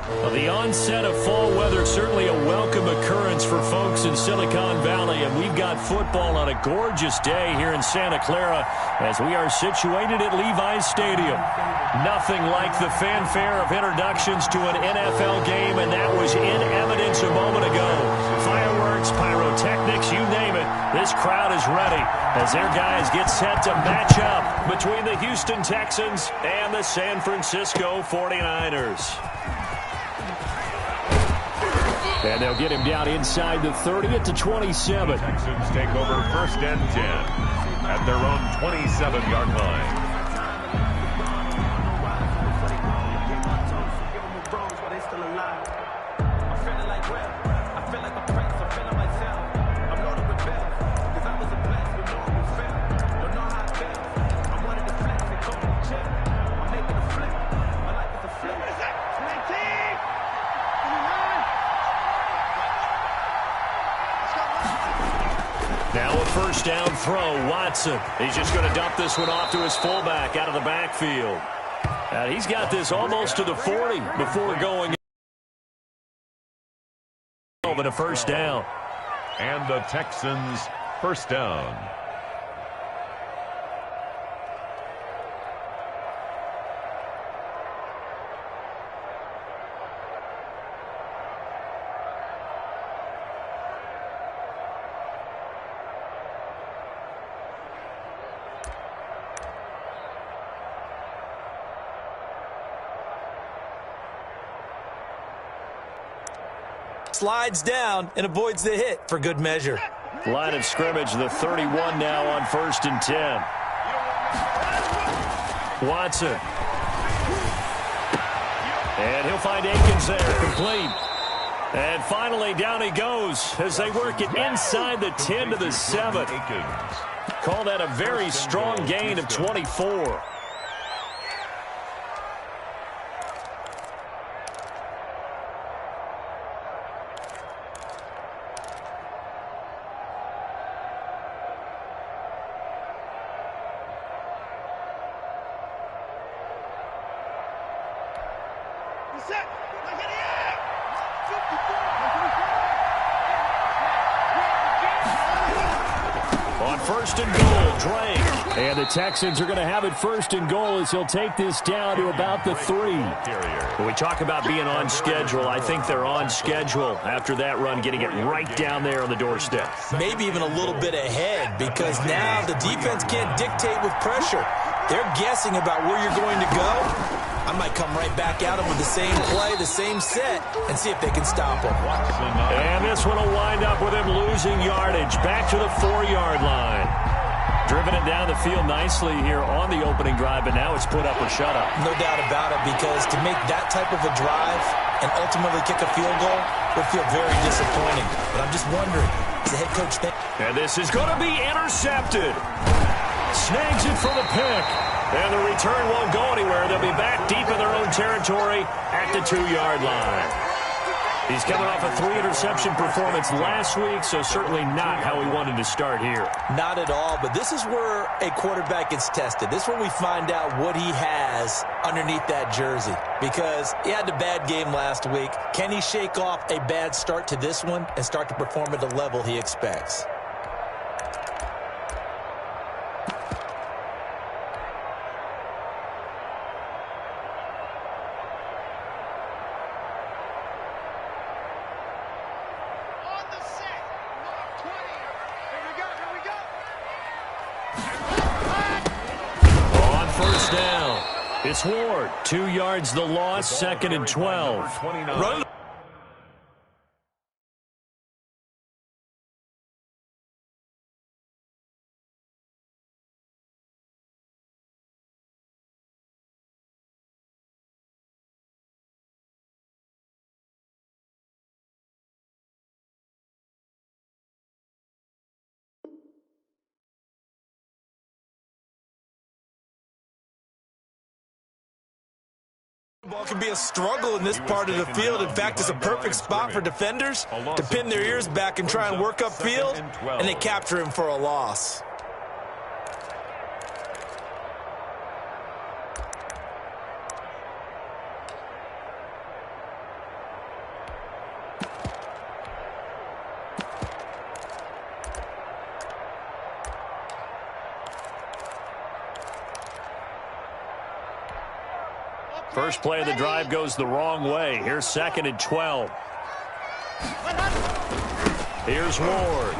Well, the onset of fall weather, certainly a welcome occurrence for folks in Silicon Valley, and we've got football on a gorgeous day here in Santa Clara as we are situated at Levi's Stadium. Nothing like the fanfare of introductions to an NFL game, and that was in evidence a moment ago. Fireworks, pyrotechnics, you name it. This crowd is ready as their guys get set to match up between the Houston Texans and the San Francisco 49ers. And they'll get him down inside the 30 at the 27. Texans take over 1st and 10 at their own 27-yard line. Now a first down throw, Watson. He's just going to dump this one off to his fullback out of the backfield. And he's got this almost to the 40 before going over a first down. And the Texans first down. Slides down and avoids the hit for good measure. Line of scrimmage, the 31 now on 1st and 10. Watson. And he'll find Akins there, complete. And finally down he goes as they work it inside the 10 to the 7. Call that a very strong gain of 24. On 1st and goal, Drake. And the Texans are going to have it 1st and goal as he'll take this down to about the 3. When we talk about being on schedule, I think they're on schedule after that run, getting it right down there on the doorstep. Maybe even a little bit ahead because now the defense can't dictate with pressure. They're guessing about where you're going to go. I might come right back at them with the same play, the same set, and see if they can stop them. And this one will wind up with him losing yardage. Back to the 4-yard line. Driven it down the field nicely here on the opening drive, but now it's put up or shut up. No doubt about it, because to make that type of a drive and ultimately kick a field goal would feel very disappointing. But I'm just wondering, does the head coach think? And this is going to be intercepted. Snags it for the pick. And the return won't go anywhere. They'll be back deep in their own territory at the 2-yard line. He's coming off a 3-interception performance last week, so certainly not how he wanted to start here. Not at all, but this is where a quarterback gets tested. This is where we find out what he has underneath that jersey. Because he had a bad game last week. Can he shake off a bad start to this one and start to perform at the level he expects? It's Ward. 2 yards the loss, 2nd and 12. Run. Ball can be a struggle in this part of the field. In fact, it's a perfect spot for defenders to pin their ears back and try and work upfield, and they capture him for a loss. First play of the drive goes the wrong way. Here's 2nd and 12. Here's Ward.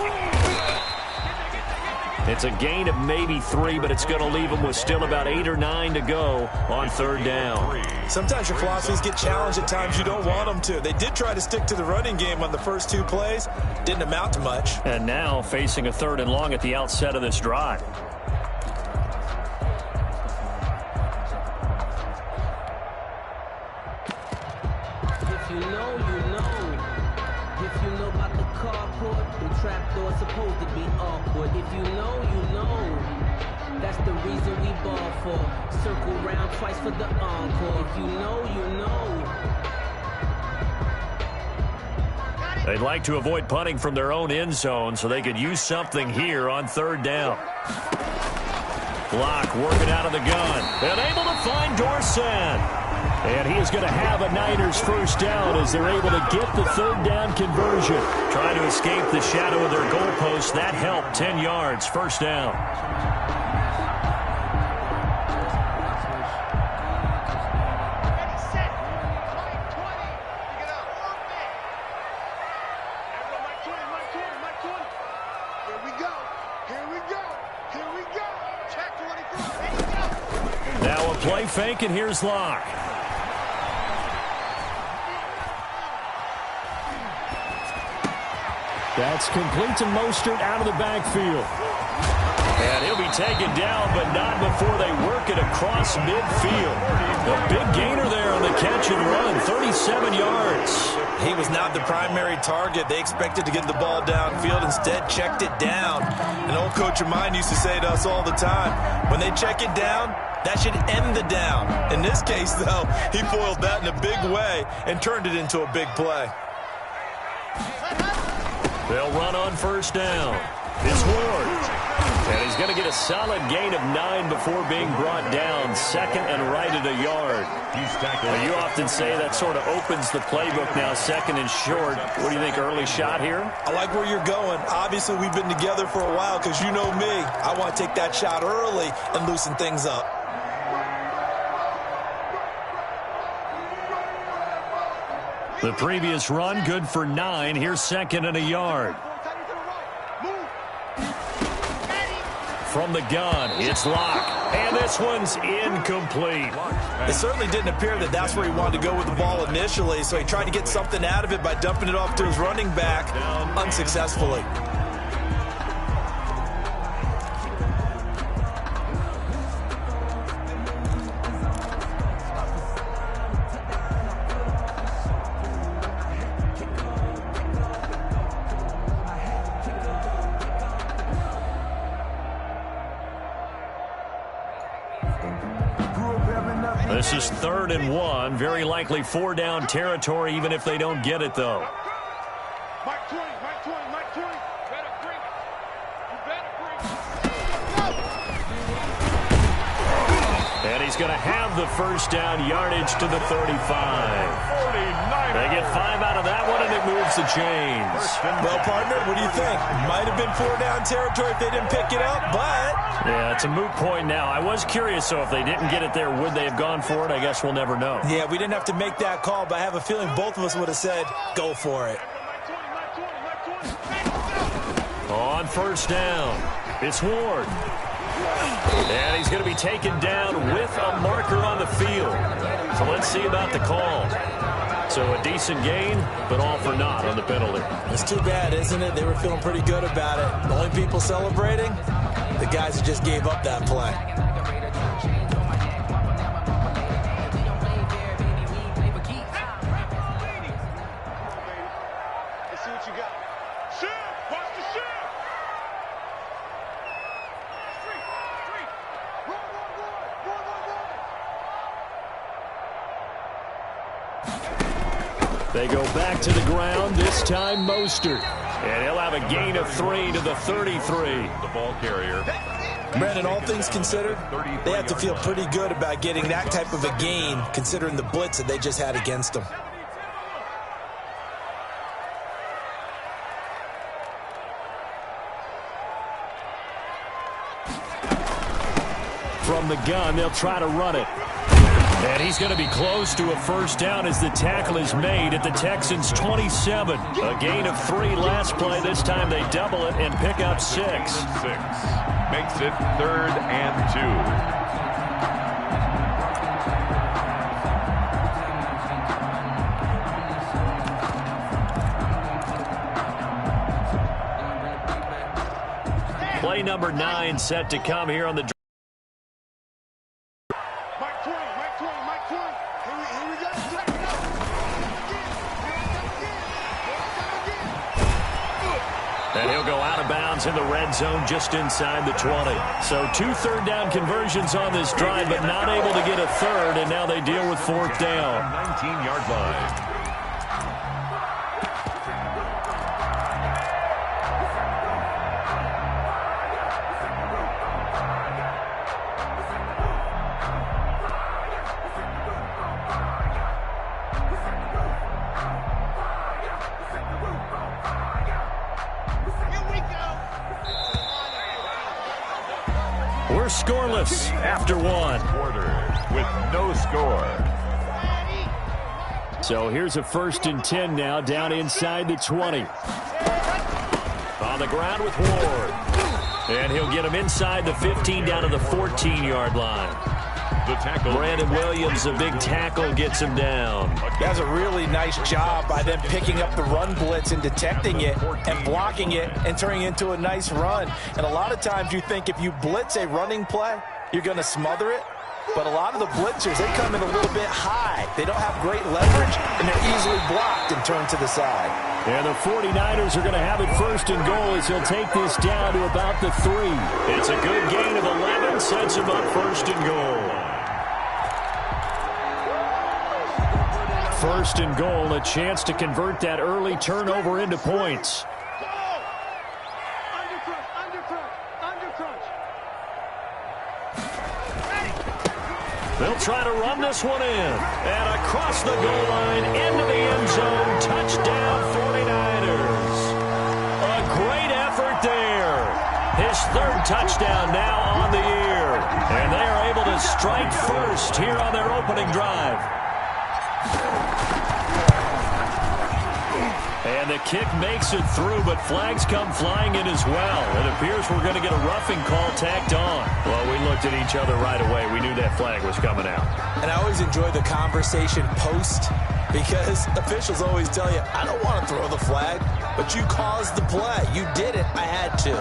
It's a gain of maybe 3, but it's going to leave them with still about 8 or 9 to go on 3rd down. Sometimes your philosophies get challenged at times you don't want them to. They did try to stick to the running game on the first 2 plays. Didn't amount to much. And now facing a 3rd and long at the outset of this drive. If you know, you know. If you know about the carport, the trapdoor's supposed to be awkward. If you know, you know. That's the reason we ball for. Circle round twice for the encore. If you know, you know. They'd like to avoid punting from their own end zone so they could use something here on 3rd down. Block working out of the gun. And able to find Dorsett. And he is going to have a Niners first down as they're able to get the 3rd down conversion. Trying to escape the shadow of their goalpost. That helped. 10 yards, first down. Now a play fake, and here's Locke. That's complete to Mostert out of the backfield. And he'll be taken down, but not before they work it across midfield. A big gainer there on the catch and run, 37 yards. He was not the primary target. They expected to get the ball downfield. Instead, checked it down. An old coach of mine used to say to us all the time, when they check it down, that should end the down. In this case, though, he foiled that in a big way and turned it into a big play. They'll run on first down. It's Ward. And he's going to get a solid gain of 9 before being brought down. 2nd and right at a yard. Well, you often say that sort of opens the playbook now, 2nd and short. What do you think, early shot here? I like where you're going. Obviously, we've been together for a while because you know me. I want to take that shot early and loosen things up. The previous run, good for 9. Here's 2nd and a yard. From the gun, it's Locke. And this one's incomplete. It certainly didn't appear that that's where he wanted to go with the ball initially, so he tried to get something out of it by dumping it off to his running back unsuccessfully. This is 3rd and 1. Very likely 4 down territory, even if they don't get it, though. Mike 20, Mike 20, Mike 20. Better bring it. You better bring it. And he's going to have the first down, yardage to the 35. They get 5 out of that one, and it moves the chains. Well, partner, what do you think? Might have been 4 down territory if they didn't pick it up, but... Yeah, it's a moot point now. I was curious, so if they didn't get it there, would they have gone for it? I guess we'll never know. Yeah, we didn't have to make that call, but I have a feeling both of us would have said, go for it. On first down, it's Ward. And he's going to be taken down with a marker on the field. So let's see about the call. So a decent gain, but all for naught on the penalty. It's too bad, isn't it? They were feeling pretty good about it. The only people celebrating, the guys who just gave up that play. Let's see what you got. Shift! Watch the shift! Street! Run! They go back to the ground, this time Mostert. And he'll have a gain of 3 to the 33. The ball carrier. Brandon, all things considered, they have to feel pretty good about getting that type of a gain, considering the blitz that they just had against them. From the gun, they'll try to run it. And he's going to be close to a first down as the tackle is made at the Texans' 27. A gain of 3 last play. This time they double it and pick up 6. Makes it 3rd and 2. Play number 9 set to come here on the Mike 20. Here we go. And he'll go out of bounds in the red zone just inside the 20. So 2 third down conversions on this drive, but not able to get a third, and now they deal with 4th down. 19-yard line. We're scoreless after 1. Quarter with no score. So here's a 1st and 10 now, down inside the 20. On the ground with Ward. And he'll get him inside the 15 down to the 14-yard line. The tackle. Brandon Williams, a big tackle, gets him down. That's a really nice job by them picking up the run blitz and detecting it and blocking it and turning it into a nice run. And a lot of times you think if you blitz a running play, you're going to smother it. But a lot of the blitzers, they come in a little bit high. They don't have great leverage, and they're easily blocked and turned to the side. And the 49ers are going to have it 1st and goal as he'll take this down to about the 3. It's a good gain of 11, sets him up 1st and goal. 1st and goal, a chance to convert that early turnover into points. They'll try to run this one in. And across the goal line, into the end zone, touchdown 49ers. A great effort there. His 3rd touchdown now on the year. And they are able to strike first here on their opening drive. And the kick makes it through, but flags come flying in as well. It appears we're going to get a roughing call tacked on. Well, we looked at each other right away. We knew that flag was coming out. And I always enjoy the conversation post because officials always tell you, I don't want to throw the flag, but you caused the play. You did it. I had to.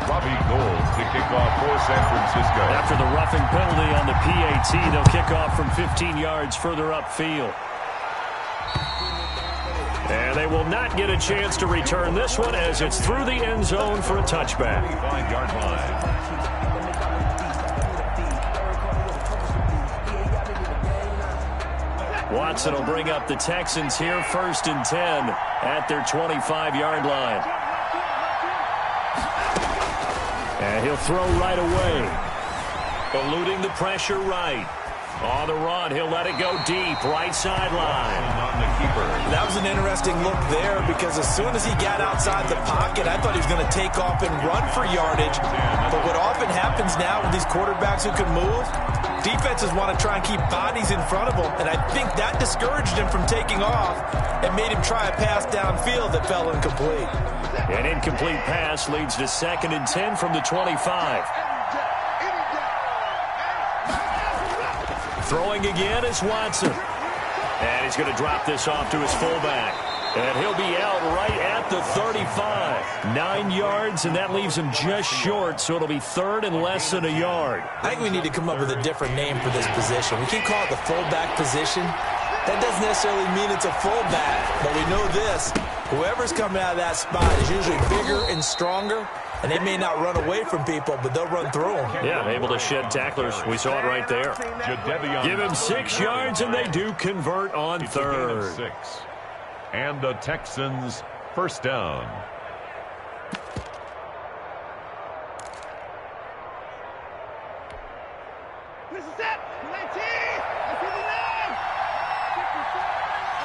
Robbie Gould to kick off for San Francisco. After the roughing penalty on the PAT, they'll kick off from 15 yards further upfield. And they will not get a chance to return this one as it's through the end zone for a touchback. 25-yard line. Watson will bring up the Texans here, 1st and 10 at their 25-yard line. And he'll throw right away. Eluding the pressure right. On the run, he'll let it go deep, right sideline. On the keeper. That was an interesting look there because as soon as he got outside the pocket, I thought he was going to take off and run for yardage. But what often happens now with these quarterbacks who can move, defenses want to try and keep bodies in front of them. And I think that discouraged him from taking off and made him try a pass downfield that fell incomplete. An incomplete pass leads to 2nd and 10 from the 25. Throwing again is Watson. And he's going to drop this off to his fullback. And he'll be out right at the 35. 9 yards, and that leaves him just short, so it'll be 3rd and less than a yard. I think we need to come up with a different name for this position. We can call it the fullback position. That doesn't necessarily mean it's a fullback, but we know this. Whoever's coming out of that spot is usually bigger and stronger, and they may not run away from people, but they'll run through them. Yeah, able to shed tacklers. We saw it right there. Give him 6 yards, and they do convert on 3rd. 6. And the Texans 1st down. This is it. 19. That's 59. 54.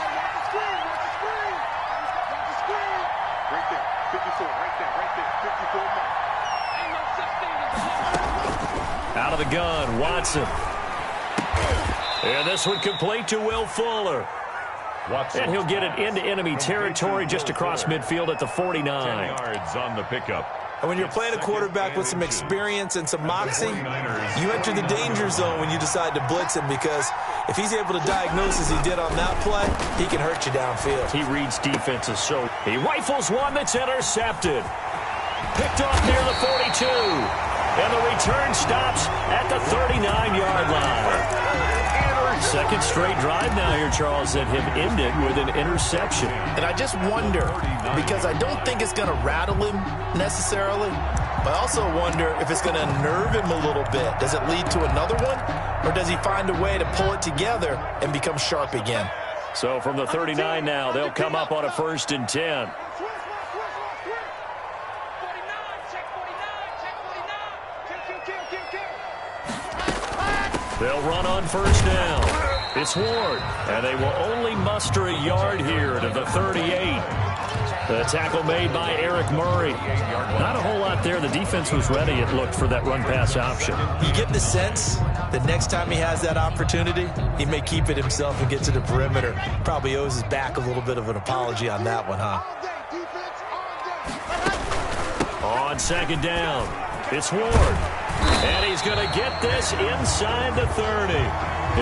Watch the screen. Watch the screen. Watch the screen. Right there. 54. Right there. Right there. 54 more. Ain't no such thing as out of the gun, Watson. And this one complete to Will Fuller. And he'll get it into enemy territory just across midfield at the 49. 10 yards on the pickup. And when you're playing a quarterback with some experience and some moxie, you enter the danger zone when you decide to blitz him, because if he's able to diagnose as he did on that play, he can hurt you downfield. He reads defenses, so he rifles one that's intercepted. Picked off near the 42. And the return stops at the 39-yard line. Second straight drive now here, Charles, that have ended with an interception. And I just wonder, because I don't think it's going to rattle him necessarily, but I also wonder if it's going to unnerve him a little bit. Does it lead to another one, or does he find a way to pull it together and become sharp again? So from the 39 now, they'll come up on a 1st and 10. They'll run on 1st down. It's Ward, and they will only muster a yard here to the 38. The tackle made by Eric Murray. Not a whole lot there. The defense was ready, it looked, for that run-pass option. You get the sense that next time he has that opportunity, he may keep it himself and get to the perimeter. Probably owes his back a little bit of an apology on that one, huh? On 2nd down, it's Ward. And he's going to get this inside the 30.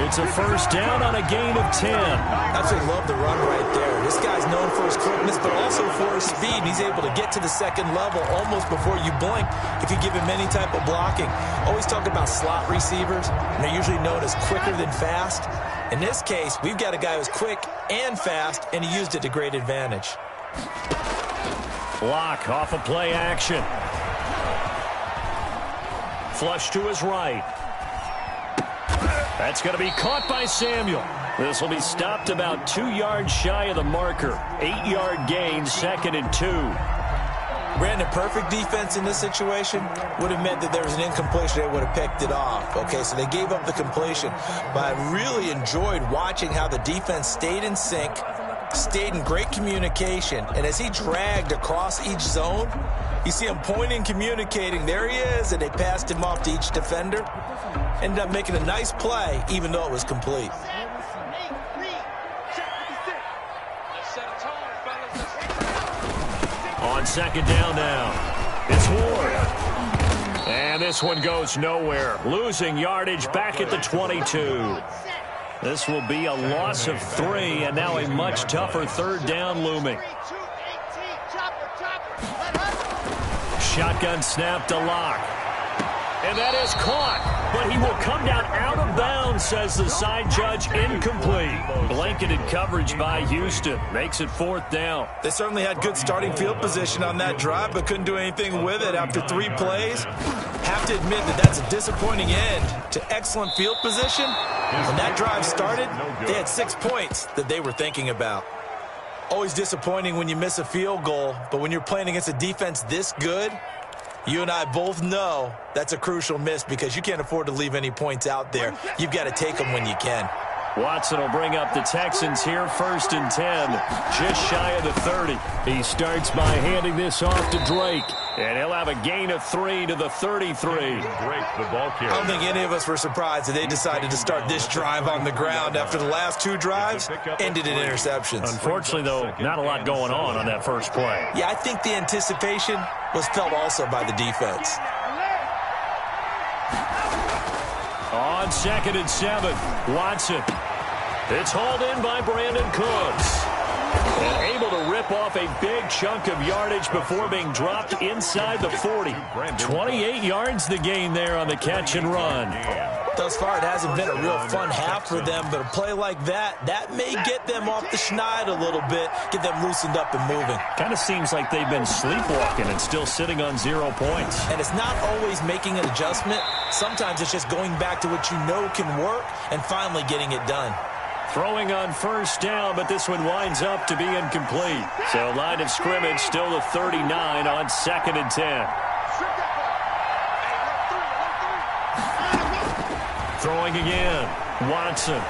It's a 1st down on a gain of 10. Absolutely love the run right there. This guy's known for his quickness, but also for his speed. He's able to get to the 2nd level almost before you blink if you give him any type of blocking. Always talk about slot receivers, and they're usually known as quicker than fast. In this case, we've got a guy who's quick and fast, and he used it to great advantage. Block off of play action. Flush to his right. That's going to be caught by Samuel. This will be stopped about 2 yards shy of the marker. 8-yard gain, 2nd and 2. Brandon, perfect defense in this situation would have meant that there was an incompletion. They would have picked it off. Okay, so they gave up the completion. But I really enjoyed watching how the defense stayed in sync, stayed in great communication, and as he dragged across each zone, you see him pointing, communicating. There he is, and they passed him off to each defender. Ended up making a nice play, even though it was complete. On 2nd down now, it's Ward. And this one goes nowhere. Losing yardage back at the 22. This will be a loss of 3, and now a much tougher 3rd down looming. Shotgun snap to Locke. And that is caught, but he will come down out of bounds, says the side judge. Incomplete. Blanketed coverage by Houston. Makes it 4th down. They certainly had good starting field position on that drive, but couldn't do anything with it after 3 plays. Have to admit that that's a disappointing end to excellent field position. When that drive started, they had 6 points that they were thinking about. Always disappointing when you miss a field goal, but when you're playing against a defense this good, you and I both know that's a crucial miss because you can't afford to leave any points out there. You've got to take them when you can. Watson will bring up the Texans here, 1st and 10, just shy of the 30. He starts by handing this off to Drake, and he'll have a gain of 3 to the 33. Drake, the ball carrier. I don't think any of us were surprised that they decided to start this drive on the ground after the last 2 drives ended in interceptions. Unfortunately, though, not a lot going on that first play. Yeah, I think the anticipation was felt also by the defense. On 2nd and 7, Watson. It's hauled in by Brandon Cooks. And able to rip off a big chunk of yardage before being dropped inside the 40. 28 yards the gain there on the catch and run. Thus far, it hasn't been a real fun half for them, but a play like that may get them off the schneid a little bit, get them loosened up and moving. Kind of seems like they've been sleepwalking and still sitting on 0 points. And it's not always making an adjustment. Sometimes it's just going back to what you know can work and finally getting it done. Throwing on 1st down, but this one winds up to be incomplete. So line of scrimmage still the 39 on 2nd and 10. Throwing again, Watson.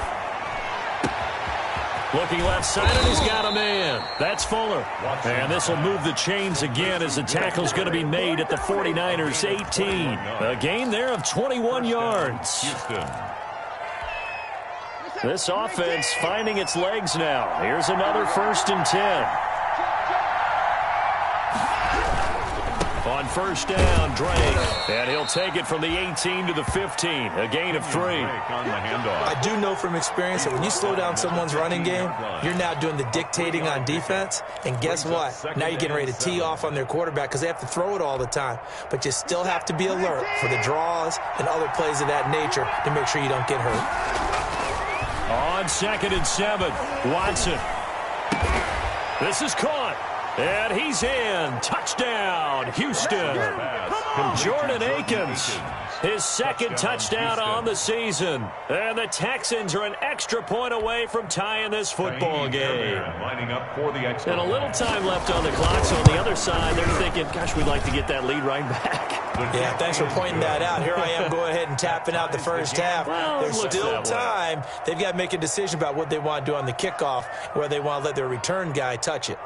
Looking left side, and he's got a man. That's Fuller. And this will move the chains again as the tackle's going to be made at the 49ers 18. A gain there of 21 yards. Houston. This offense finding its legs now. Here's another 1st and 10. On 1st down, Drake. And he'll take it from the 18 to the 15. A gain of 3. I do know from experience that when you slow down someone's running game, you're now doing the dictating on defense. And guess what? Now you're getting ready to tee off on their quarterback because they have to throw it all the time. But you still have to be alert for the draws and other plays of that nature to make sure you don't get hurt. On 2nd and 7, Watson. This is caught. And he's in. Touchdown, Houston. Jordan Akins, his 2nd touchdown on the season. And the Texans are an extra point away from tying this football game. And a little time left on the clock, so on the other side, they're thinking, gosh, we'd like to get that lead right back. Yeah, thanks for pointing that out. Here I am going ahead and tapping out the first half. Well, there's still time. They've got to make a decision about what they want to do on the kickoff, where they want to let their return guy touch it.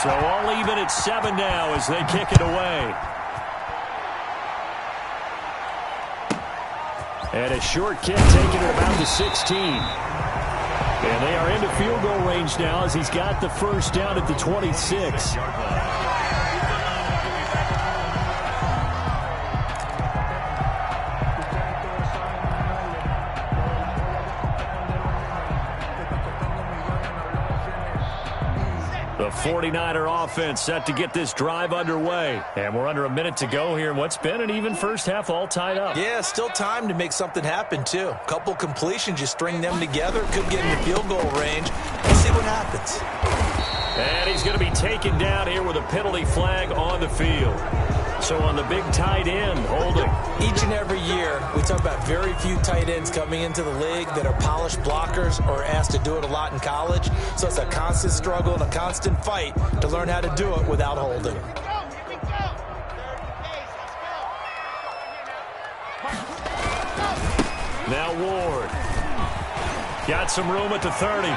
So all even at 7 now as they kick it away. And a short kick taken at about the 16. And they are into field goal range now as he's got the 1st down at the 26. The 49er offense set to get this drive underway. And we're under a minute to go here in what's been an even first half, all tied up. Yeah, still time to make something happen, too. A couple completions, you string them together, could get in the field goal range. Let's see what happens. And he's going to be taken down here with a penalty flag on the field. So on the big tight end, holding. Each and every year, we talk about very few tight ends coming into the league that are polished blockers or asked to do it a lot in college. So it's a constant struggle and a constant fight to learn how to do it without holding. Now Ward. Got some room at the 30.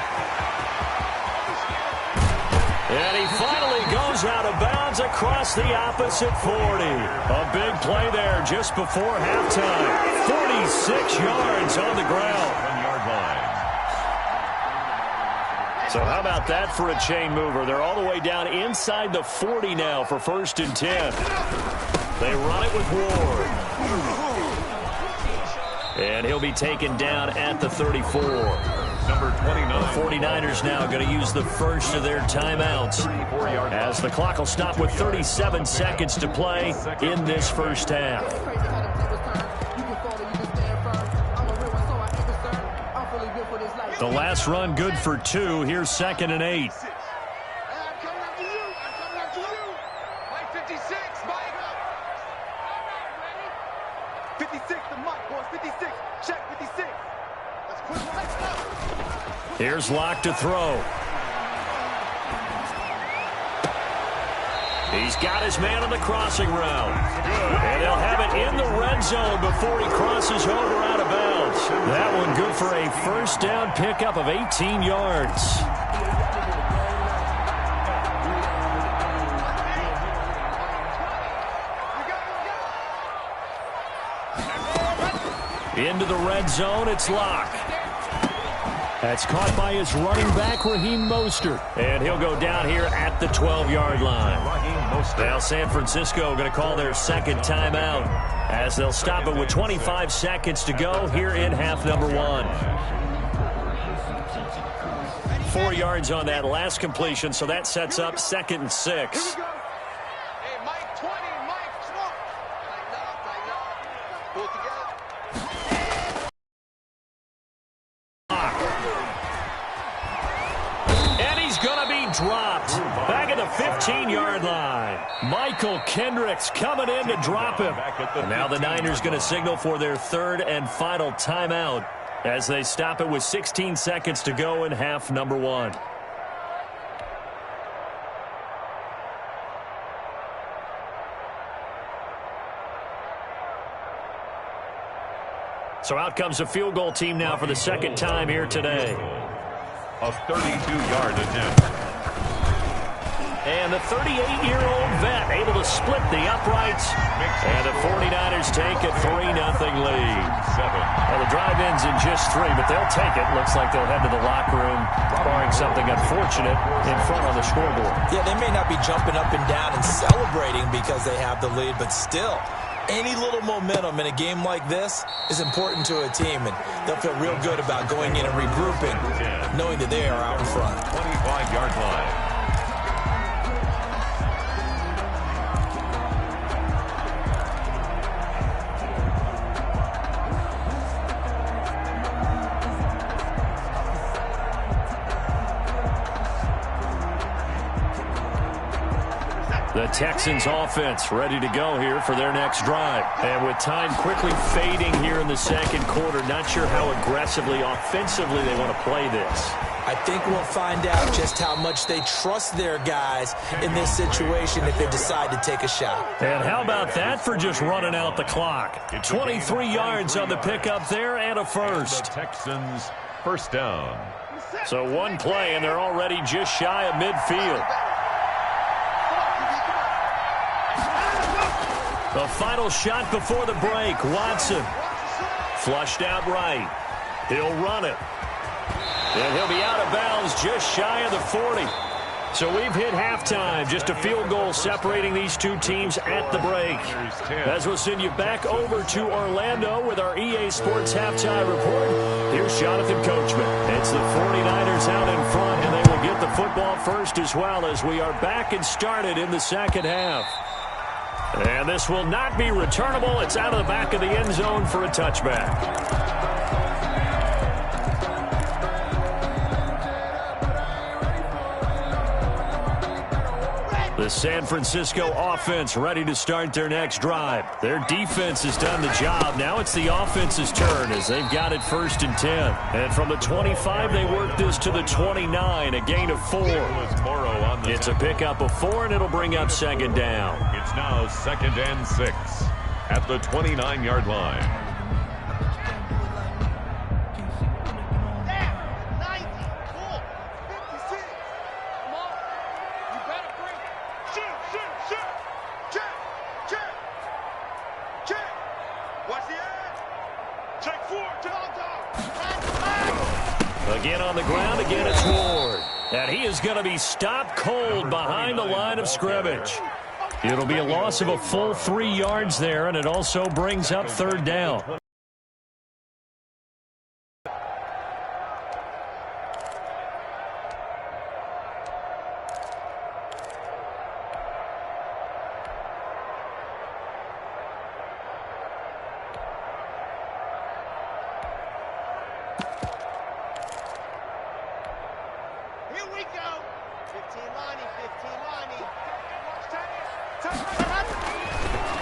And he finally goes out of bounds across the opposite 40. A big play there just before halftime. 46 yards on the ground. 1-yard line. So how about that for a chain mover? They're all the way down inside the 40 now for 1st and 10. They run it with Ward. And he'll be taken down at the 34. Number 29. The 49ers now going to use the first of their timeouts as the clock will stop with 37 seconds to play in this first half. The last run good for 2. Here's 2nd and 8. Here's Locke to throw. He's got his man on the crossing route. And they'll have it in the red zone before he crosses over out of bounds. That one good for a 1st down pickup of 18 yards. Into the red zone, it's Locke. That's caught by his running back, Raheem Mostert. And he'll go down here at the 12-yard line. Now San Francisco going to call their 2nd timeout as they'll stop it with 25 seconds to go here in half number 1. 4 yards on that last completion, so that sets up 2nd and 6. Dropped back at the 15-yard line. Michael Kendricks coming in to drop him. And now the Niners going to signal for their 3rd and final timeout as they stop it with 16 seconds to go in half number 1. So out comes a field goal team now for the 2nd time here today. A 32-yard attempt. And the 38-year-old vet able to split the uprights. And the 49ers take a 3-0 lead. Well, the drive ends in just 3, but they'll take it. Looks like they'll head to the locker room, barring something unfortunate in front on the scoreboard. Yeah, they may not be jumping up and down and celebrating because they have the lead, but still, any little momentum in a game like this is important to a team, and they'll feel real good about going in and regrouping, knowing that they are out in front. 25-yard line. The Texans offense ready to go here for their next drive. And with time quickly fading here in the second quarter, not sure how aggressively, offensively they want to play this. I think we'll find out just how much they trust their guys in this situation if they decide to take a shot. And how about that for just running out the clock? 23 yards on the pickup there and a first. The Texans first down. So one play and they're already just shy of midfield. The final shot before the break. Watson flushed out right. He'll run it. And he'll be out of bounds just shy of the 40. So we've hit halftime. Just a field goal separating these two teams at the break. As we'll send you back over to Orlando with our EA Sports Halftime Report, here's Jonathan Coachman. It's the 49ers out in front, and they will get the football first as well as we are back and started in the second half. And this will not be returnable. It's out of the back of the end zone for a touchback. The San Francisco offense ready to start their next drive. Their defense has done the job. Now it's the offense's turn as they've got it 1st and 10. And from the 25, they work this to the 29, a gain of 4. It's a pickup of 4, and it'll bring up second down. It's now 2nd and 6 at the 29-yard line. Again on the ground, again it's Ward. And he is going to be stopped cold behind the line of scrimmage. It'll be a loss of a full 3 yards there, and it also brings up 3rd down.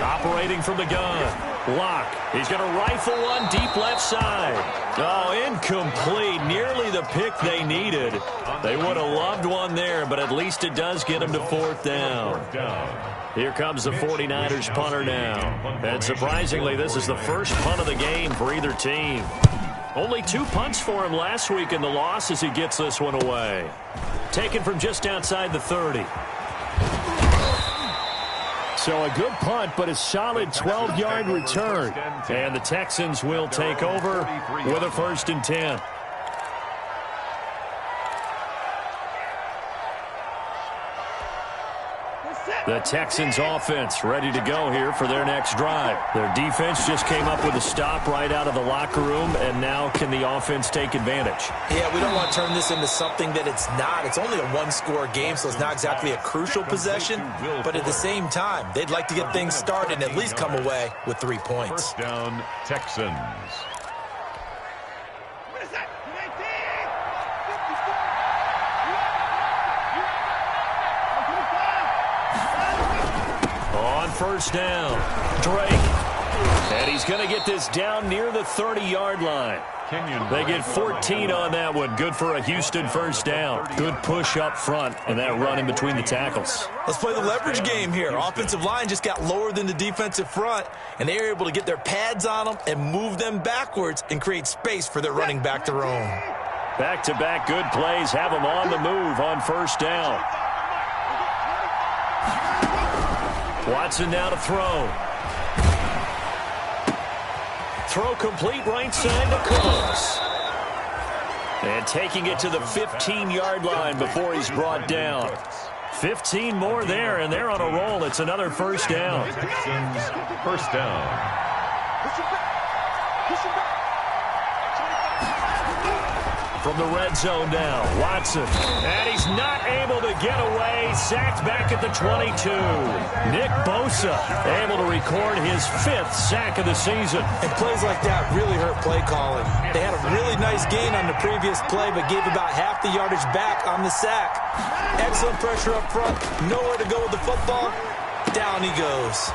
Operating from the gun. Locke. He's going to rifle one deep left side. Oh, incomplete. Nearly the pick they needed. They would have loved one there, but at least it does get them to 4th down. Here comes the 49ers punter now. And surprisingly, this is the first punt of the game for either team. Only 2 punts for him last week in the loss as he gets this one away. Taken from just outside the 30. So a good punt, but a solid 12-yard return. And the Texans will take over with a 1st and 10. The Texans offense ready to go here for their next drive. Their defense just came up with a stop right out of the locker room, and now can the offense take advantage? Yeah, we don't want to turn this into something that it's not. It's only a one-score game, so it's not exactly a crucial possession. But at the same time, they'd like to get things started and at least come away with 3 points. 1st down, Texans. On 1st down, Drake. And he's going to get this down near the 30-yard line. They get 14 on that one. Good for a Houston 1st down. Good push up front and that run in between the tackles. Let's play the leverage game here. Offensive line just got lower than the defensive front, and they were able to get their pads on them and move them backwards and create space for their running back to roam. Back-to-back good plays have them on the move on 1st down. Watson now to throw. Throw complete right side to Cooks. And taking it to the 15-yard line before he's brought down. 15 more there, and they're on a roll. It's another first down. First down. From the red zone now, Watson. And he's not able to get away. Sacked back at the 22. Nick Bosa able to record his 5th sack of the season. And plays like that really hurt play calling. They had a really nice gain on the previous play, but gave about half the yardage back on the sack. Excellent pressure up front. Nowhere to go with the football. Down he goes.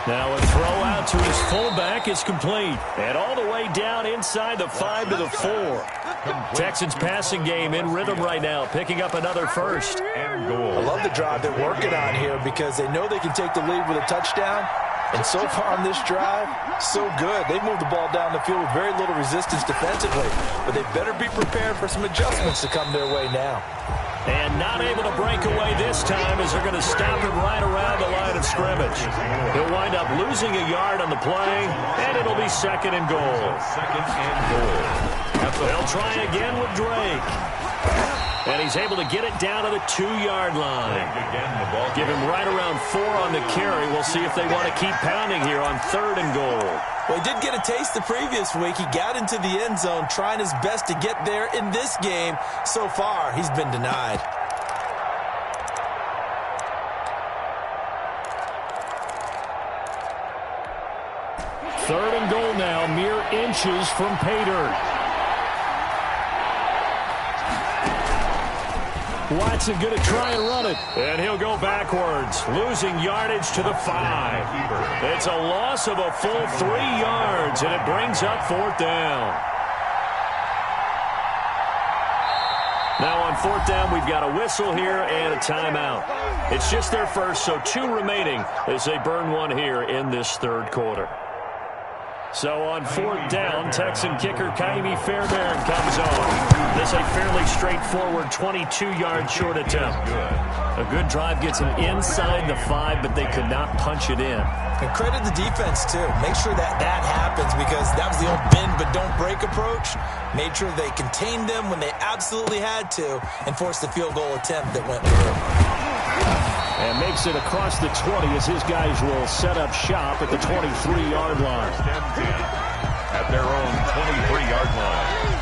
Now a throw out to his fullback is complete. And all the way down inside the 5 to the 4. Texans passing game in rhythm right now, picking up another first and goal. I love the drive they're working on here because they know they can take the lead with a touchdown. And so far on this drive, so good. They moved the ball down the field with very little resistance defensively. But they better be prepared for some adjustments to come their way now. And not able to break away this time as they're going to stop him right around the line of scrimmage. He'll wind up losing a yard on the play, and it'll be second and goal. Second and goal. They'll try again with Drake. And he's able to get it down to the 2-yard line. Give him right around 4 on the carry. We'll see if they want to keep pounding here on 3rd and goal. Well, he did get a taste the previous week. He got into the end zone trying his best to get there in this game. So far, he's been denied. Third and goal now, mere inches from Pater. Watson going to try and run it. And he'll go backwards, losing yardage to the 5. It's a loss of a full 3 yards, and it brings up 4th down. Now on 4th down, we've got a whistle here and a timeout. It's just their first, so 2 remaining as they burn 1 here in this 3rd quarter. So on 4th down, Texan kicker Kaimi Fairbairn comes on. This is a fairly straightforward 22-yard short attempt. A good drive gets them inside the 5, but they could not punch it in. And credit the defense, too. Make sure that happens because that was the old bend but don't break approach. Made sure they contained them when they absolutely had to and forced the field goal attempt that went through. And makes it across the 20 as his guys will set up shop at the 23-yard line. At their own 23-yard line.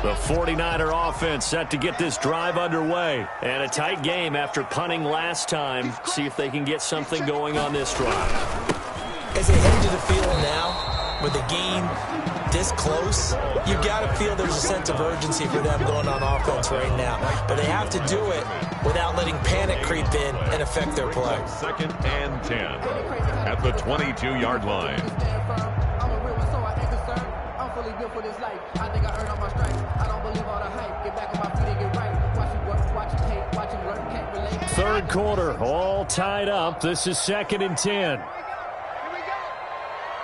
The 49er offense set to get this drive underway. And a tight game after punting last time. See if they can get something going on this drive. As they head to the field now, with the game this close, you've got to feel there's a sense of urgency for them going on offense right now. But they have to do it without letting panic creep in and affect their play. 2nd and 10 at the 22-yard line. For this life, I think I earned all my stripes. I don't believe all the hype. Get back on my feet and get right. Watch it work, watch it hate, watch it work, can't relate. 3rd quarter, all tied up. This is 2nd and 10. Here we go.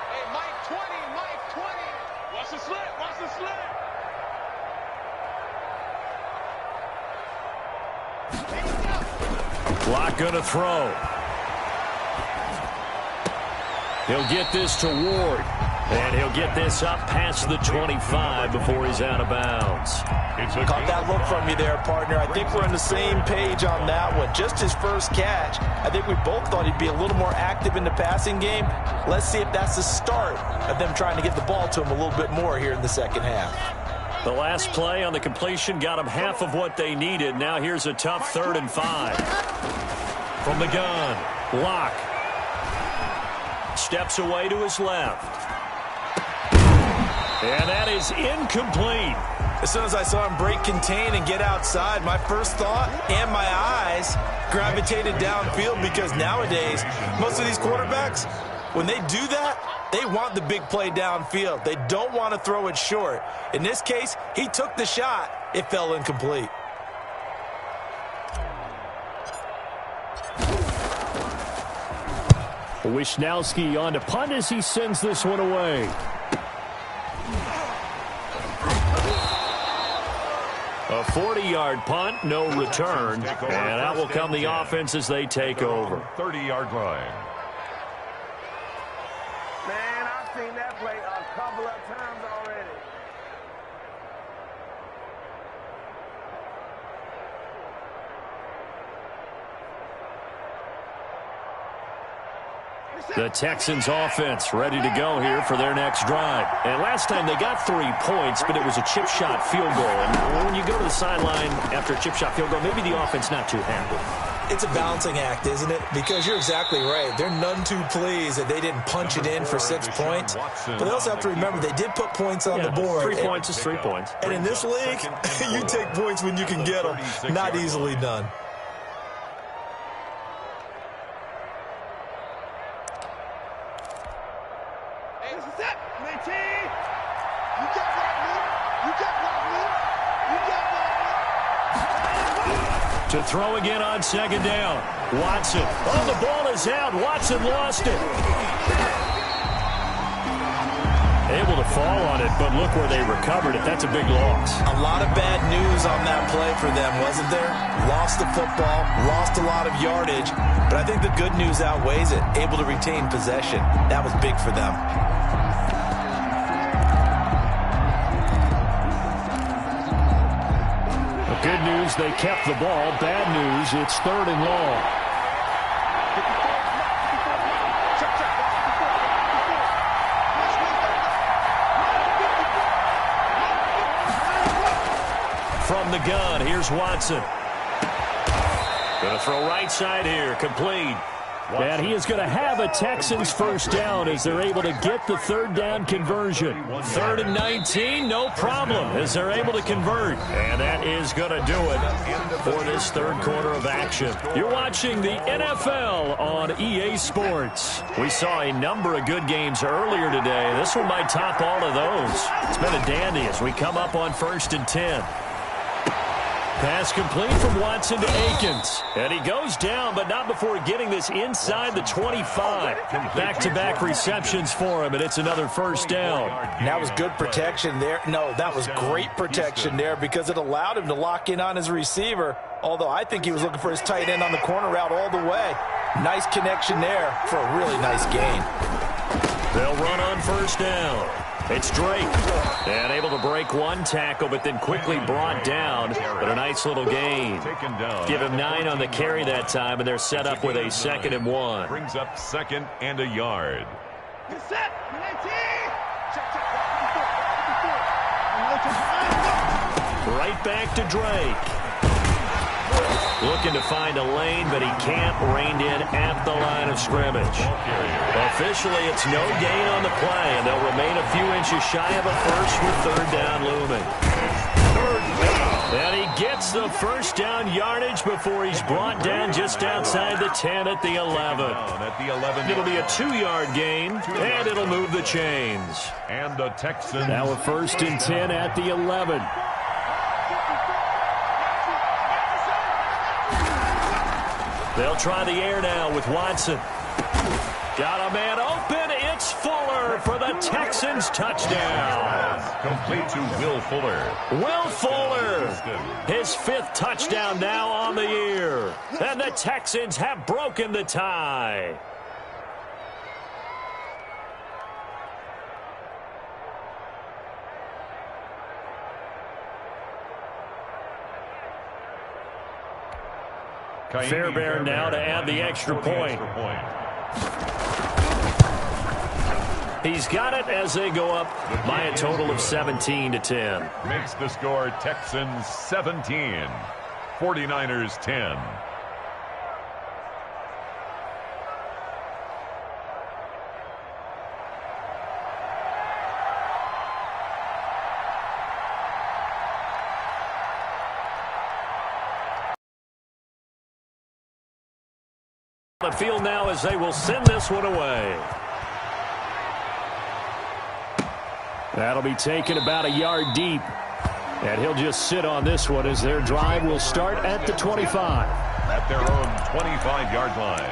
Hey, Mike 20, Mike 20. Watch the slit, watch the slit. Block gonna throw. He'll get this to Ward. And he'll get this up past the 25 before he's out of bounds. Caught that look from you there, partner. I think we're on the same page on that one. Just his first catch. I think we both thought he'd be a little more active in the passing game. Let's see if that's the start of them trying to get the ball to him a little bit more here in the second half. The last play on the completion got them half of what they needed. Now here's a tough 3rd and 5. From the gun, Locke. Steps away to his left. And that is incomplete. As soon as I saw him break contain and get outside, my first thought and my eyes gravitated downfield because nowadays, most of these quarterbacks, when they do that, they want the big play downfield. They don't want to throw it short. In this case, he took the shot. It fell incomplete. Wisnowski on to punt as he sends this one away. A 40-yard punt, no return, and out will come the offense as they take over. 30-yard line. Man, I've seen that play a couple of times already. The Texans offense ready to go here for their next drive. And last time they got 3 points, but it was a chip shot field goal. And when you go to the sideline after a chip shot field goal, maybe the offense not too happy. It's a balancing act, isn't it? Because you're exactly right. They're none too pleased that they didn't punch it in for 6 points. But they also have to remember they did put points on the board. 3 points is 3 points. And in this league, you take points when you can get them. Not easily done. To throw again on second down. Watson. Oh, the ball is out. Watson lost it. Able to fall on it, but look where they recovered it. That's a big loss. A lot of bad news on that play for them, wasn't there? Lost the football, lost a lot of yardage, but I think the good news outweighs it. Able to retain possession. That was big for them. Good news, they kept the ball. Bad news, it's 3rd and long. From the gun, here's Watson. Going to throw right side here, complete. And he is going to have a Texans first down as they're able to get the 3rd down conversion. 3rd and 19, no problem as they're able to convert. And that is going to do it for this 3rd quarter of action. You're watching the NFL on EA Sports. We saw a number of good games earlier today. This one might top all of those. It's been a dandy as we come up on 1st and 10. Pass complete from Watson to Akins. And he goes down, but not before getting this inside the 25. Back-to-back receptions for him, and it's another first down. And that was good protection there. No, that was great protection there because it allowed him to lock in on his receiver, although I think he was looking for his tight end on the corner route all the way. Nice connection there for a really nice gain. They'll run on 1st down. It's Drake, and able to break one tackle, but then quickly brought down. But a nice little gain. Give him 9 on the carry that time, and they're set up with a 2nd and 1. Brings up 2nd and a yard. Right back to Drake. Looking to find a lane, but he can't. Reined in at the line of scrimmage. Officially, it's no gain on the play, and they'll remain a few inches shy of a first with 3rd down looming. And he gets the first down yardage before he's brought down just outside the 10 at the 11. It'll be a 2-yard gain, and it'll move the chains. And the Texans. Now a 1st and 10 at the 11. They'll try the air now with Watson. Got a man open. It's Fuller for the Texans touchdown. Complete to Will Fuller. Will Fuller, his 5th touchdown now on the year. And the Texans have broken the tie. Fairbairn now to add the extra point. He's got it as they go up by a total of 17-10. Makes the score Texans 17, 49ers 10. The field now as they will send this one away. That'll be taken about a yard deep. And he'll just sit on this one as their drive will start at the 25. At their own 25-yard line.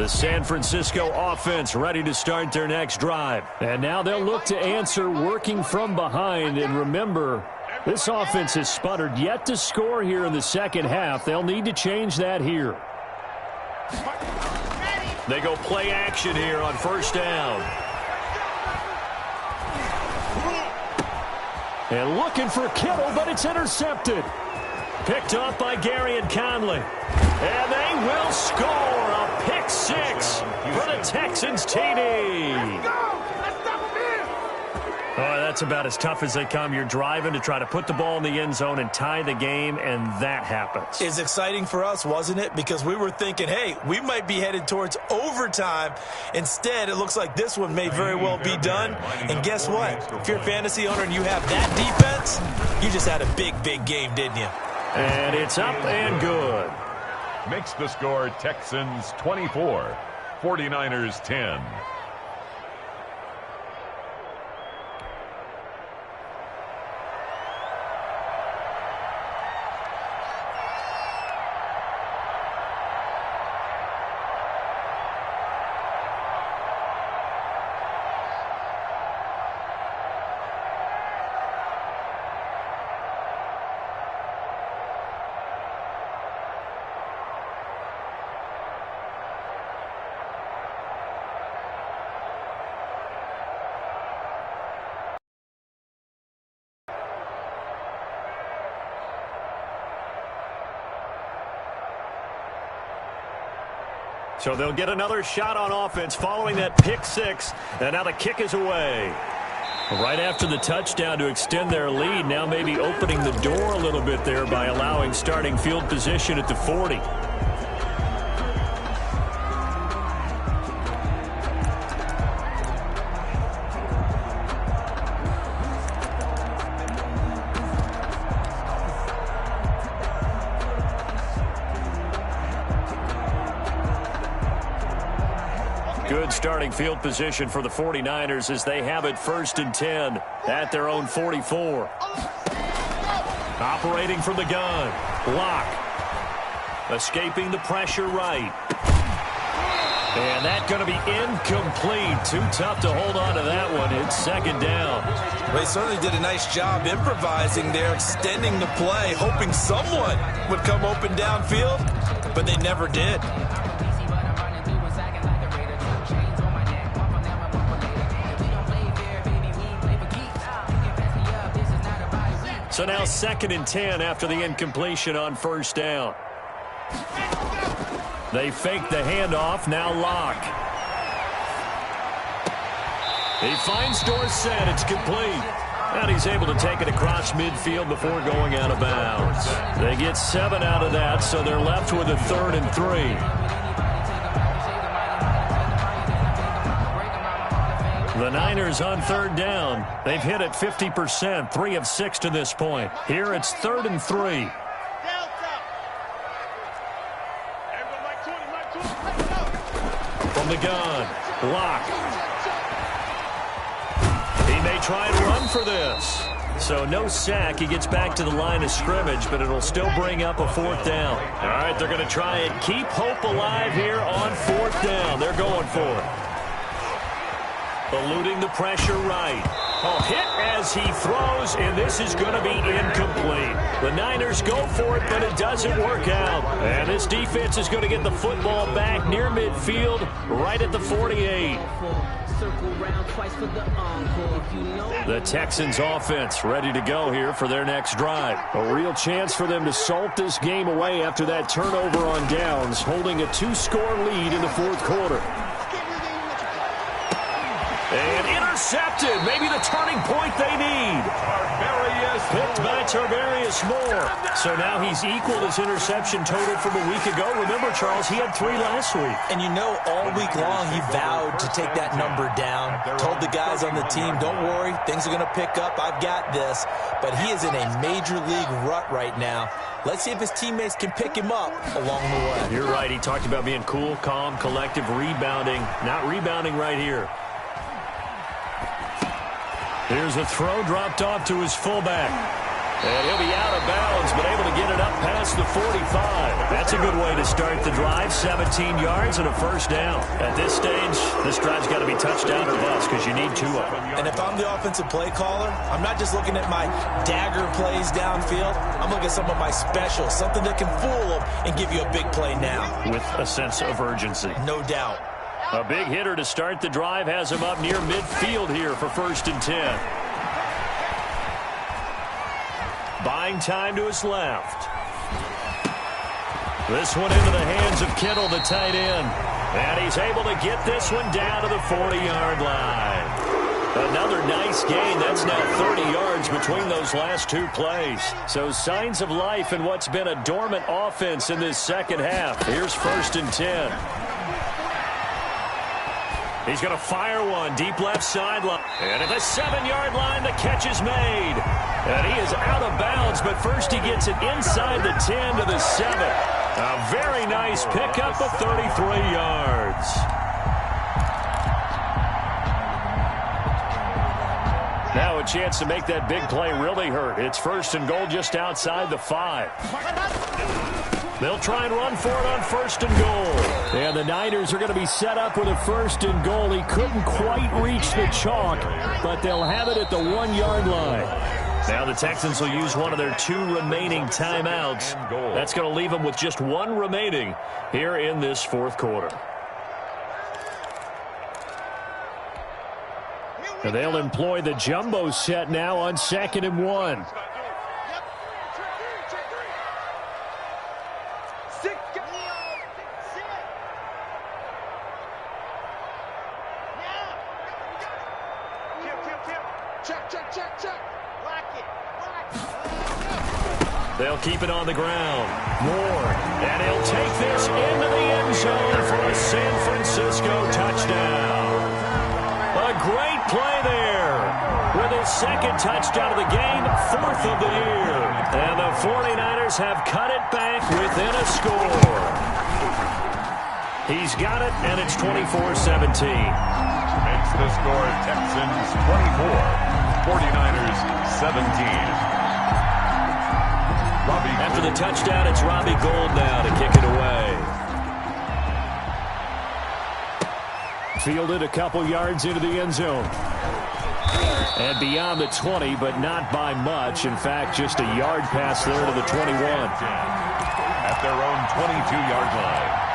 The San Francisco offense ready to start their next drive. And now they'll look to answer working from behind. And remember, this offense has sputtered yet to score here in the second half. They'll need to change that here. They go play action here on first down. And looking for Kittle, but it's intercepted. Picked up by Garyon Conley. And they will score a pick six for the Texans TD. Oh, that's about as tough as they come. You're driving to try to put the ball in the end zone and tie the game, and that happens. It's exciting for us, wasn't it? Because we were thinking, hey, we might be headed towards overtime. Instead, it looks like this one may very well be done. And guess what? If you're a fantasy owner and you have that defense, you just had a big, big game, didn't you? And it's up and good. Makes the score Texans 24, 49ers 10. So they'll get another shot on offense following that pick six. And now the kick is away. Right after the touchdown to extend their lead, now maybe opening the door a little bit there by allowing starting field position at the 40. Good starting field position for the 49ers as they have it 1st and 10 at their own 44. Operating from the gun. Block. Escaping the pressure right. And that's going to be incomplete. Too tough to hold on to that one. It's 2nd down. They certainly did a nice job improvising there, extending the play, hoping someone would come open downfield, but they never did. So now 2nd and 10 after the incompletion on 1st down. They fake the handoff, now Locke. He finds Dorsett, it's complete. And he's able to take it across midfield before going out of bounds. They get 7 out of that, so they're left with a 3rd and 3. The Niners on 3rd down. They've hit it 50%, 3 of 6 to this point. Here it's 3rd and 3. From the gun, Locke. He may try and run for this. So no sack. He gets back to the line of scrimmage, but it'll still bring up a 4th down. All right, they're going to try and keep hope alive here on 4th down. They're going for it. Eluding the pressure right. A hit as he throws, and this is going to be incomplete. The Niners go for it, but it doesn't work out. And this defense is going to get the football back near midfield, right at the 48. The Texans offense ready to go here for their next drive. A real chance for them to salt this game away after that turnover on downs, holding a 2-score lead in the 4th quarter. And intercepted. Maybe the turning point they need. Picked by Tarvarius Moore. So now he's equaled his interception total from a week ago. Remember, Charles, he had 3 last week. And you know, all week long he vowed to take that number down. Told the guys on the team, don't worry, things are going to pick up. I've got this. But he is in a major league rut right now. Let's see if his teammates can pick him up along the way. You're right. He talked about being cool, calm, collective, rebounding. Not rebounding right here. Here's a throw dropped off to his fullback. And he'll be out of bounds, but able to get it up past the 45. That's a good way to start the drive. 17 yards and a first down. At this stage, this drive's got to be touchdown or bust because you need 2 of them. And if I'm the offensive play caller, I'm not just looking at my dagger plays downfield. I'm looking at some of my specials, something that can fool them and give you a big play now. With a sense of urgency. No doubt. A big hitter to start the drive has him up near midfield here for 1st and 10. Buying time to his left. This one into the hands of Kittle, the tight end. And he's able to get this one down to the 40-yard line. Another nice gain. That's now 30 yards between those last 2 plays. So signs of life in what's been a dormant offense in this second half. Here's 1st and 10. He's going to fire one deep left sideline. And at the 7-yard line, the catch is made. And he is out of bounds, but first he gets it inside the 10 to the 7. A very nice pickup of 33 yards. Now a chance to make that big play really hurt. It's 1st and goal just outside the 5. They'll try and run for it on 1st and goal. And the Niners are going to be set up with a 1st and goal. He couldn't quite reach the chalk, but they'll have it at the 1-yard line. Now the Texans will use one of their 2 remaining timeouts. That's going to leave them with just 1 remaining here in this 4th quarter. And they'll employ the jumbo set now on 2nd and 1. They'll keep it on the ground. Moore, and he'll take this into the end zone for a San Francisco touchdown. A great play there with his 2nd touchdown of the game, 4th of the year. And the 49ers have cut it back within a score. He's got it, and it's 24-17. Makes the score Texans 24, 49ers 17. After the touchdown, it's Robbie Gould now to kick it away. Fielded a couple yards into the end zone. And beyond the 20, but not by much. In fact, just a yard pass there to the 21. At their own 22-yard line.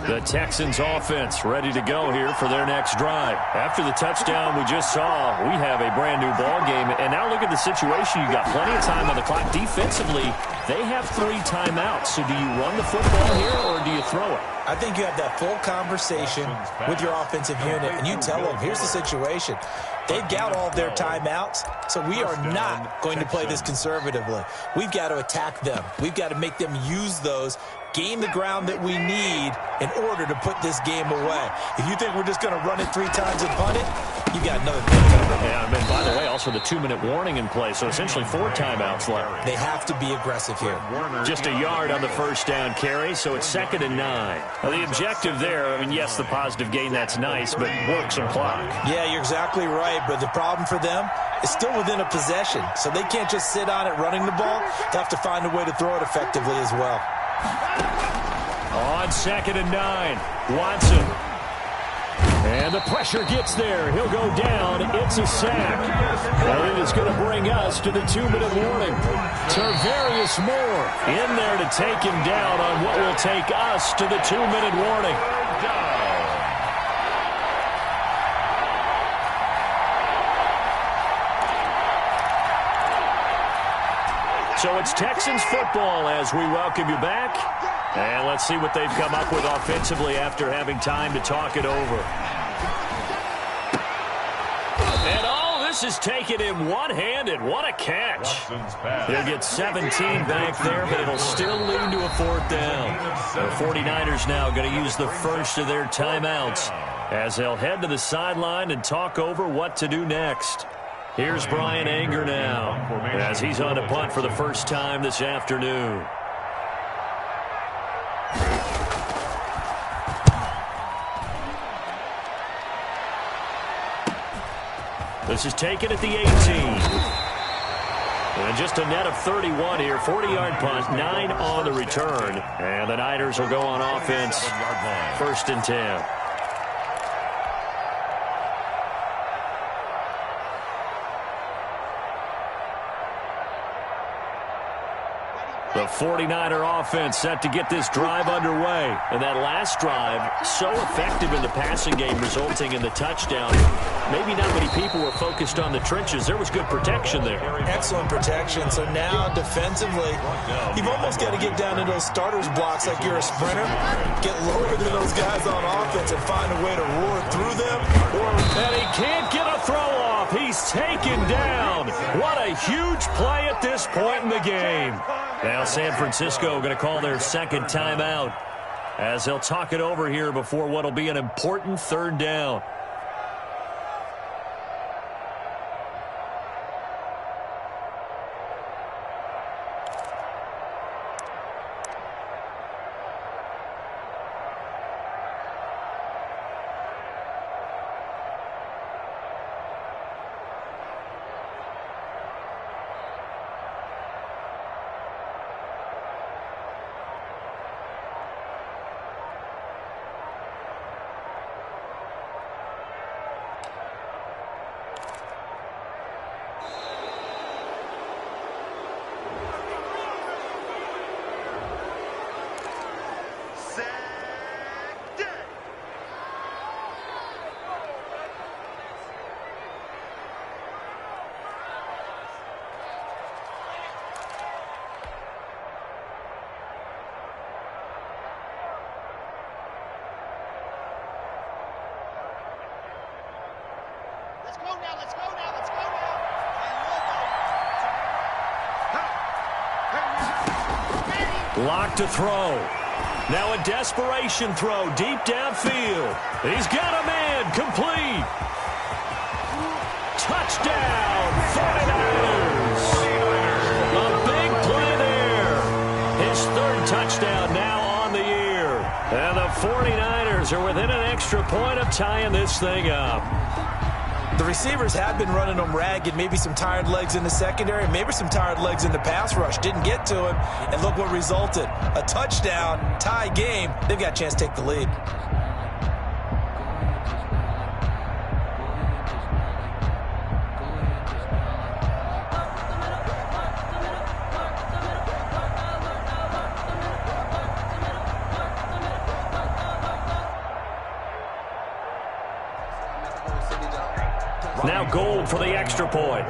The Texans offense ready to go here for their next drive. After the touchdown we just saw, we have a brand new ball game. And now look at the situation. You got plenty of time on the clock. Defensively, they have 3 timeouts. So do you run the football here or do you throw it? I think you have that full conversation with your offensive unit, and you tell them, here's the situation. They've got all their timeouts, so we are not going to play this conservatively. We've got to attack them. We've got to make them use those, gain the ground that we need in order to put this game away. If you think we're just going to run it 3 times and punt it, you got another thing coming. Yeah, and by the way, also the 2-minute warning in play, so essentially 4 timeouts left. They have to be aggressive here. Just a yard on the first down carry, so it's 2nd and 9. Now, the objective there, I mean, yes, the positive gain, that's nice, but work some clock. Yeah, you're exactly right, but the problem for them is still within a possession, so they can't just sit on it running the ball. They have to find a way to throw it effectively as well. On 2nd and 9, Watson. And the pressure gets there. He'll go down. It's a sack. And it is going to bring us to the 2-minute warning. Tarvarius Moore in there to take him down on what will take us to the 2-minute warning. So it's Texans football as we welcome you back. And let's see what they've come up with offensively after having time to talk it over. And all this is taken in one-handed. What a catch. He'll get 17 back there, but it'll still lead to a 4th down. The 49ers now going to use the first of their timeouts as they'll head to the sideline and talk over what to do next. Here's Brian Anger now as he's on to punt for the first time this afternoon. This is taken at the 18. And just a net of 31 here. 40-yard punt, 9 on the return. And the Niners will go on offense. 1st and 10. The 49er offense set to get this drive underway. And that last drive, so effective in the passing game, resulting in the touchdown. Maybe not many people were focused on the trenches. There was good protection there. Excellent protection. So now, defensively, you've almost got to get down to those starters blocks like you're a sprinter. Get lower than those guys on offense and find a way to roar through them. And he can't get a throw off. He's taken down. What a huge play at this point in the game. Now San Francisco going to call their second timeout as they'll talk it over here before what will be an important 3rd down. Locked to throw. Now a desperation throw deep downfield. He's got a man. Complete. Touchdown, 49ers. A big play there. His 3rd touchdown now on the year. And the 49ers are within an extra point of tying this thing up. The receivers have been running them ragged. Maybe some tired legs in the secondary, maybe some tired legs in the pass rush. Didn't get to him, and look what resulted. A touchdown, tie game. They've got a chance to take the lead. Now Gold for the extra point.